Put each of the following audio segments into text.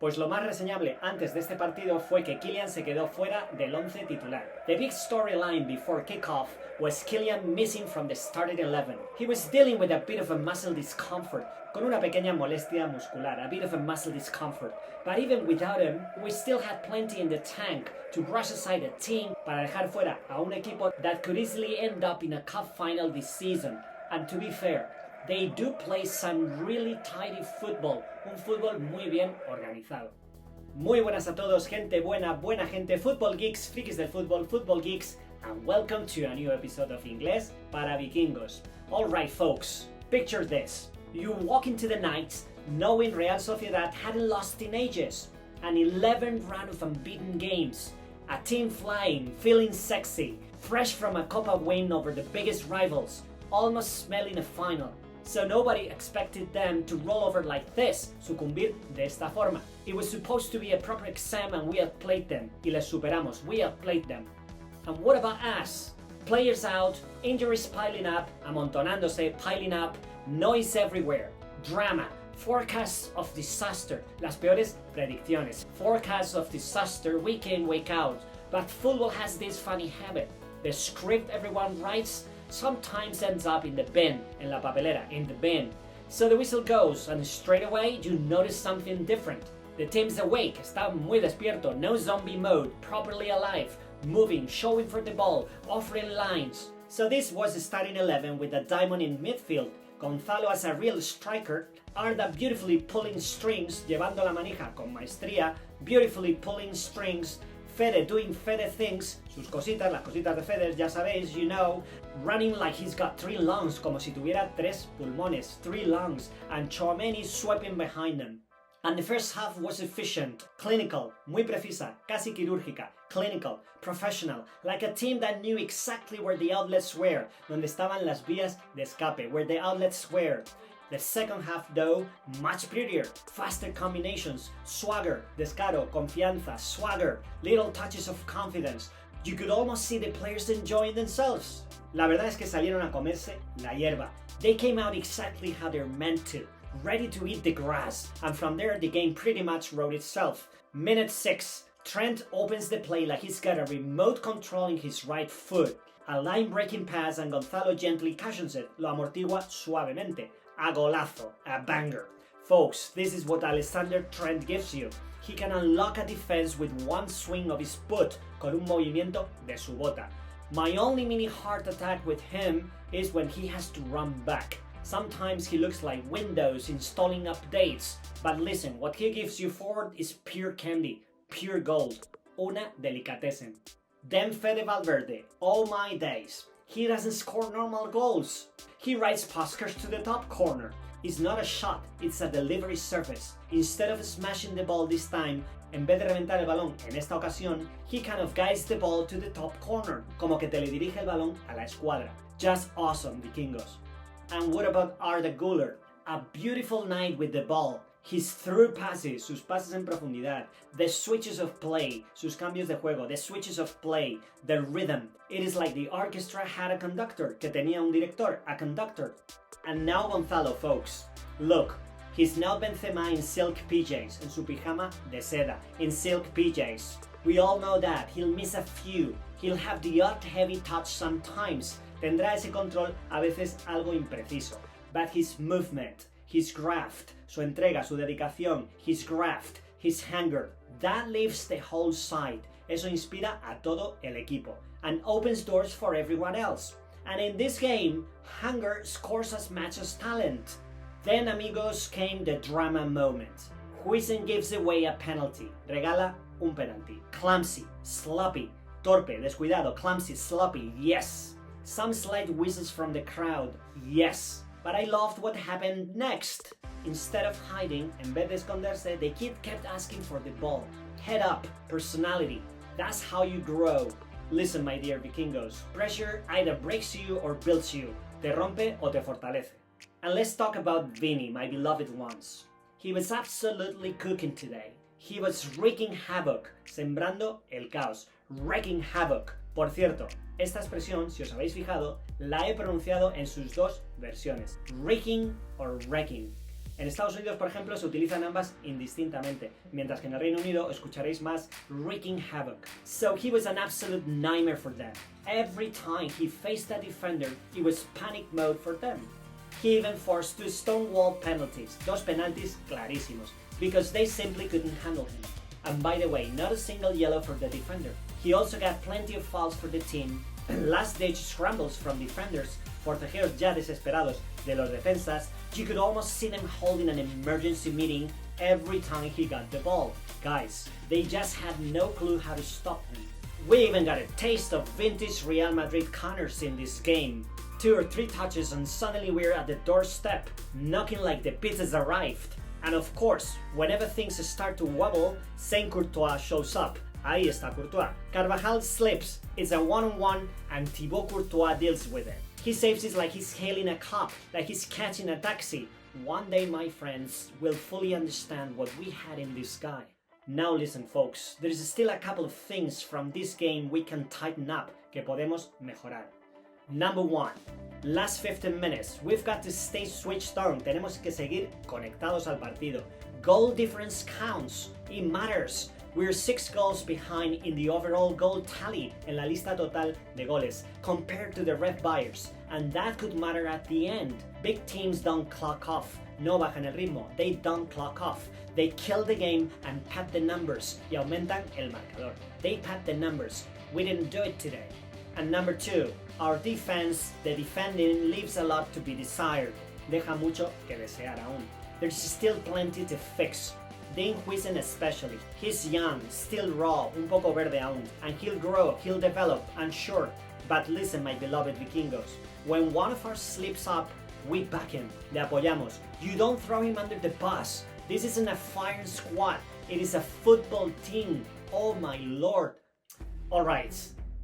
Pues lo más reseñable antes de este partido fue que Kylian se quedó fuera del 11 titular. The big storyline before kickoff was Kylian missing from the starting 11. He was dealing with a bit of a muscle discomfort, con una pequeña molestia muscular, a bit of a muscle discomfort. But even without him, we still had plenty in the tank to brush aside a team para dejar fuera a un equipo that could easily end up in a cup final this season. And to be fair, they do play some really tidy football, un fútbol muy bien organizado. Muy buenas a todos, gente buena, buena gente, football geeks, frikis del fútbol, football geeks, and welcome to a new episode of Inglés para Vikingos. Alright folks, picture this. You walk into the night knowing Real Sociedad hadn't lost in ages. An 11th run of unbeaten games. A team flying, feeling sexy, fresh from a Copa win over the biggest rivals, almost smelling a final. So nobody expected them to roll over like this, sucumbir de esta forma. It was supposed to be a proper exam and we outplayed them. Y les superamos, we outplayed them. And what about us? Players out, injuries piling up, amontonándose, piling up, noise everywhere, drama, forecasts of disaster, las peores predicciones, forecasts of disaster week in, week out. But football has this funny habit. The script everyone writes sometimes ends up in the bin, en la papelera, in the bin. So the whistle goes and straight away you notice something different. The team's awake, está muy despierto, no zombie mode, properly alive, moving, showing for the ball, offering lines. So this was the starting 11 with a diamond in midfield, Gonzalo as a real striker, Arda beautifully pulling strings, llevando la manija con maestría, beautifully pulling strings, Fede doing Fede things, sus cositas, las cositas de Fede, ya sabéis, you know, running like he's got 3 lungs, como si tuviera 3 pulmones, 3 lungs, and Tchouaméni sweeping behind them. And the first half was efficient, clinical, muy precisa, casi quirúrgica, clinical, professional, like a team that knew exactly where the outlets were, donde estaban las vías de escape, where the outlets were. The second half though, much prettier, faster combinations, swagger, descaro, confianza, swagger, little touches of confidence. You could almost see the players enjoying themselves. La verdad es que salieron a comerse la hierba. They came out exactly how they're meant to, ready to eat the grass, and from there the game pretty much wrote itself. Minute 6, Trent opens the play like he's got a remote control in his right foot. A line-breaking pass and Gonzalo gently cushions it, lo amortigua suavemente. A golazo, a banger. Folks, this is what Alexander Trent gives you. He can unlock a defense with one swing of his foot, con un movimiento de su bota. My only mini heart attack with him is when he has to run back. Sometimes he looks like Windows installing updates. But listen, what he gives you forward is pure candy, pure gold. Una delicatessen. Then Fede Valverde, all my days. He doesn't score normal goals. He rides Puskers to the top corner. It's not a shot, it's a delivery surface. Instead of smashing the ball this time, en vez de reventar el balón en esta ocasión, he kind of guides the ball to the top corner, como que teledirige el balón a la escuadra. Just awesome, Vikingos. And what about Arda Güler? A beautiful night with the ball. His through passes, sus pases en profundidad, the switches of play, sus cambios de juego, the switches of play, the rhythm. It is like the orchestra had a conductor, que tenía un director, a conductor. And now Gonzalo, folks. Look, he's now Benzema in silk PJs, en su pijama de seda, in silk PJs. We all know that, he'll miss a few, he'll have the odd heavy touch sometimes, tendrá ese control a veces algo impreciso, but his movement, his graft, su entrega, su dedicación, his graft, his hunger, that lifts the whole side. Eso inspira a todo el equipo and opens doors for everyone else. And in this game, hunger scores as much as talent. Then, amigos, came the drama moment. Huijsen gives away a penalty, regala un penalti. Clumsy, sloppy, torpe, descuidado, clumsy, sloppy, yes. Some slight whistles from the crowd, yes. But I loved what happened next. Instead of hiding, en vez de esconderse, the kid kept asking for the ball. Head up, personality. That's how you grow. Listen, my dear Vikingos, pressure either breaks you or builds you. Te rompe o te fortalece. And let's talk about Vini, my beloved ones. He was absolutely cooking today. He was wreaking havoc, sembrando el caos, wreaking havoc. Por cierto, esta expresión, si os habéis fijado, la he pronunciado en sus dos versiones, wreaking or wrecking. En Estados Unidos, por ejemplo, se utilizan ambas indistintamente, mientras que en el Reino Unido escucharéis más wreaking havoc. So he was an absolute nightmare for them. Every time he faced a defender, it was panic mode for them. He even forced 2 stonewall penalties, 2 penaltis clarísimos, because they simply couldn't handle him. And by the way, not a single yellow for the defender. He also got plenty of fouls for the team, last-ditch scrambles from defenders, forcejeos ya desesperados de los defensas. You could almost see them holding an emergency meeting every time he got the ball. Guys, they just had no clue how to stop him. We even got a taste of vintage Real Madrid counters in this game. 2 or 3 touches and suddenly we're at the doorstep, knocking like the pizzas arrived. And of course, whenever things start to wobble, Saint Courtois shows up. Ahí está Courtois. Carvajal slips, it's a one-on-one, and Thibaut Courtois deals with it. He saves it like he's hailing a cop, like he's catching a taxi. One day, my friends, will fully understand what we had in this guy. Now listen, folks, there is still a couple of things from this game we can tighten up, que podemos mejorar. Number 1. Last 15 minutes. We've got to stay switched on. Tenemos que seguir conectados al partido. Goal difference counts. It matters. We're 6 goals behind in the overall goal tally, en la lista total de goles, compared to the red buyers. And that could matter at the end. Big teams don't clock off. No bajan el ritmo. They don't clock off. They kill the game and pad the numbers. Y aumentan el marcador. They pad the numbers. We didn't do it today. And number 2, our defense, the defending, leaves a lot to be desired. Deja mucho que desear aún. There's still plenty to fix. Dean Huijsen especially. He's young, still raw, un poco verde aún, and he'll grow, he'll develop, I'm sure. But listen, my beloved vikingos, when one of us slips up, we back him, le apoyamos. You don't throw him under the bus. This isn't a firing squad, it is a football team. Oh my lord. Alright,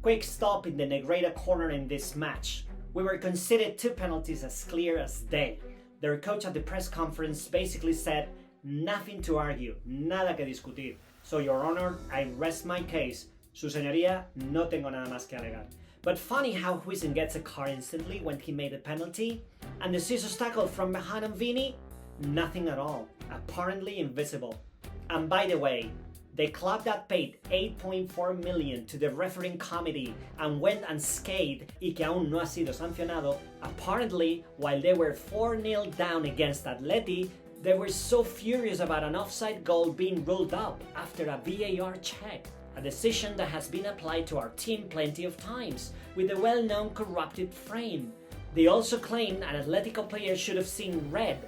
quick stop in the Negreda corner in this match. We were conceded 2 penalties as clear as day. Their coach at the press conference basically said, nothing to argue, nada que discutir. So, Your Honor, I rest my case. Su señoría, no tengo nada más que alegar. But funny how Huijsen gets a card instantly when he made a penalty, and the scissors tackle from behind on Vini? Nothing at all. Apparently invisible. And by the way, the club that paid 8.4 million to the refereeing committee and went unscathed y que aún no ha sido sancionado, apparently, while they were 4-0 down against Atleti, they were so furious about an offside goal being ruled out after a VAR check, a decision that has been applied to our team plenty of times, with a well-known corrupted frame. They also claimed an Atletico player should have seen red,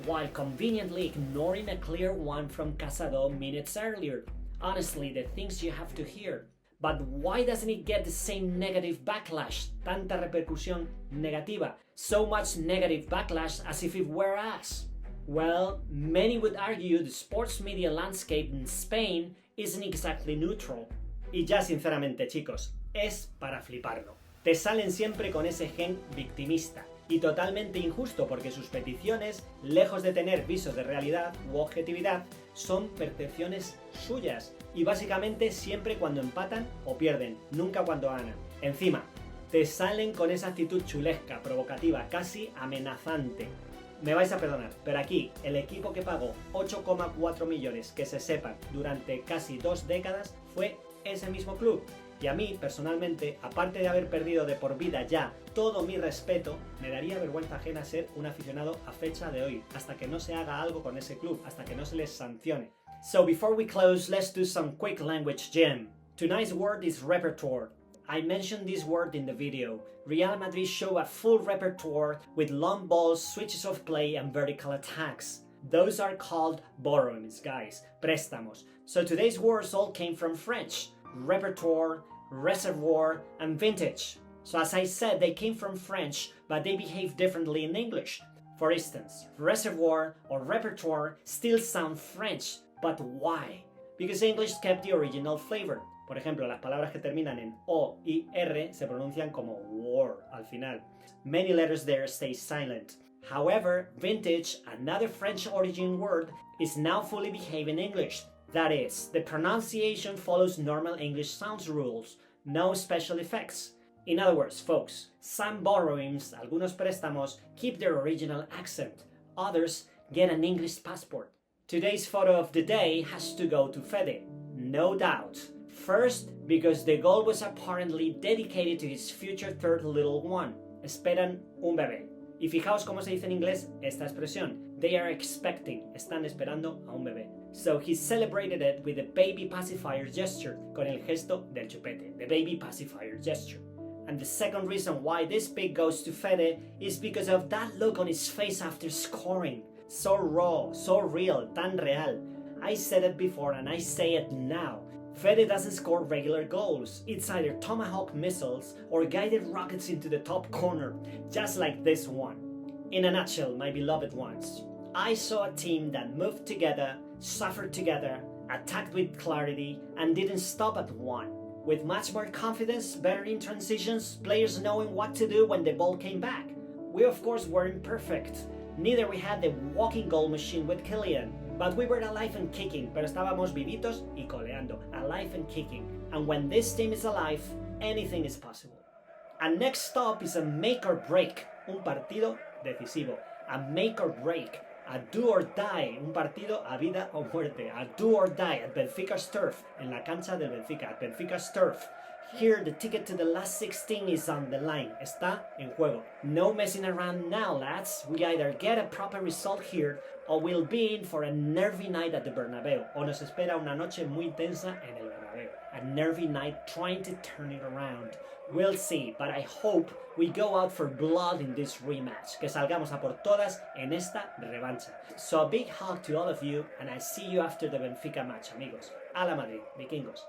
while conveniently ignoring a clear one from Casado minutes earlier. Honestly, the things you have to hear. But why doesn't it get the same negative backlash? Tanta repercusión negativa. So much negative backlash as if it were us. Well, many would argue the sports media landscape in Spain isn't exactly neutral. Y ya sinceramente, chicos, es para fliparlo. Te salen siempre con ese gen victimista. Y totalmente injusto porque sus peticiones, lejos de tener visos de realidad u objetividad, son percepciones suyas. Y básicamente siempre cuando empatan o pierden, nunca cuando ganan. Encima, te salen con esa actitud chulesca, provocativa, casi amenazante. Me vais a perdonar, pero aquí el equipo que pagó 8,4 millones que se sepan durante casi 2 décadas fue ese mismo club. Y a mí, personalmente, aparte de haber perdido de por vida ya todo mi respeto, me daría vergüenza ajena ser un aficionado a fecha de hoy, hasta que no se haga algo con ese club, hasta que no se les sancione. So before we close, let's do some quick language gym. Tonight's word is repertoire. I mentioned this word in the video. Real Madrid show a full repertoire with long balls, switches of play and vertical attacks. Those are called borrowings, guys, préstamos. So today's words all came from French. Repertoire, reservoir and vintage. So as I said, they came from French, but they behave differently in English. For instance, reservoir or repertoire still sound French, but why? Because English kept the original flavor. Por ejemplo, las palabras que terminan en O y R se pronuncian como war al final. Many letters there stay silent. However, vintage, another French origin word, is now fully behaving in English. That is, the pronunciation follows normal English sounds rules, no special effects. In other words, folks, some borrowings, algunos préstamos, keep their original accent. Others get an English passport. Today's photo of the day has to go to Fede, no doubt. First, because the goal was apparently dedicated to his future third little one. Esperan un bebé. Y fijaos cómo se dice en inglés esta expresión. They are expecting. Están esperando a un bebé. So he celebrated it with a baby pacifier gesture, con el gesto del chupete, the baby pacifier gesture. And the second reason why this pick goes to Fede is because of that look on his face after scoring. So raw, so real, tan real. I said it before and I say it now. Fede doesn't score regular goals. It's either tomahawk missiles or guided rockets into the top corner, just like this one. In a nutshell, my beloved ones, I saw a team that moved together, suffered together, attacked with clarity, and didn't stop at one. With much more confidence, better in transitions, players knowing what to do when the ball came back. We of course weren't perfect. Neither we had the walking goal machine with Kylian, but we were alive and kicking, pero estábamos vivitos y coleando, alive and kicking. And when this team is alive, anything is possible. And next stop is a make or break, un partido decisivo, a make or break, a do or die, un partido a vida o muerte, a do or die at Benfica's turf, en la cancha del Benfica, at Benfica's turf. Here the ticket to the last 16 is on the line, está en juego. No messing around now, lads. We either get a proper result here or we'll be in for a nervy night at the Bernabeu. O nos espera una noche muy tensa en el Bernabeu. A nervy night trying to turn it around. We'll see, but I hope we go out for blood in this rematch. Que salgamos a por todas en esta revancha. So a big hug to all of you and I see you after the Benfica match, amigos. A la Madrid, vikingos.